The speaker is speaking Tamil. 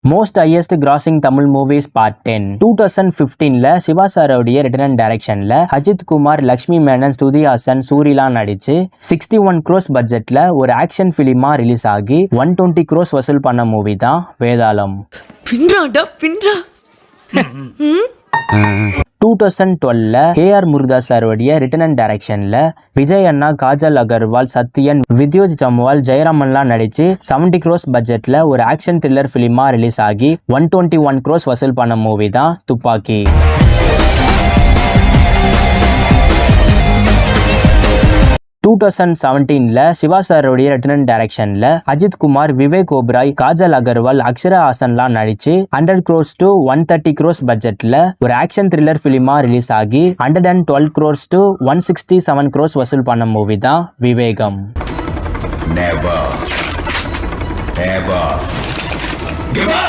Most highest crossing Tamil movies part 10 2015ல சிவா சாரோடைய ரிட்டன் அண்ட் டைரக்ஷன்ல அஜித் குமார், லக்ஷ்மி மேனன், ஸ்ருதி ஹாசன், சூரிலா நடிச்சு 61 crores பட்ஜெட்ல ஒரு ஆக்ஷன் பிலிமா ரிலீஸ் ஆகி 120 crores வசூல் பண்ண மூவி தான் வேதாளம். 2012ல KR முருகதாஸ் சாரோடைய ரிட்டன் அண்ட் டைரக்ஷன்ல விஜய் அண்ணா, காஜல் அகர்வால், சத்யன், வித்யோத் ஜம்வால், ஜெயராமன்லாம் நடிச்சு 70 crores பட்ஜெட்ல ஒரு ஆக்ஷன் த்ரில்லர் பிலிமா ரிலீஸ் ஆகி 121 crores வசூல் பண்ண மூவி தான் துப்பாக்கி. 2017ல சிவா சாரோடைய ரிட்டன் அண்ட் டைரக்ஷன்ல அஜித் குமார், விவேக் ஓபராய், காஜல் அகர்வால், அக்ஷரா ஹாசன்லாம் நடிச்சு 100 crores to 130 crores பட்ஜெட்ல ஒரு ஆக்ஷன் த்ரில்லர் பிலிமா ரிலீஸ் ஆகி 112 crores to 167 crores வசூல் பண்ண மூவி தான் விவேகம்.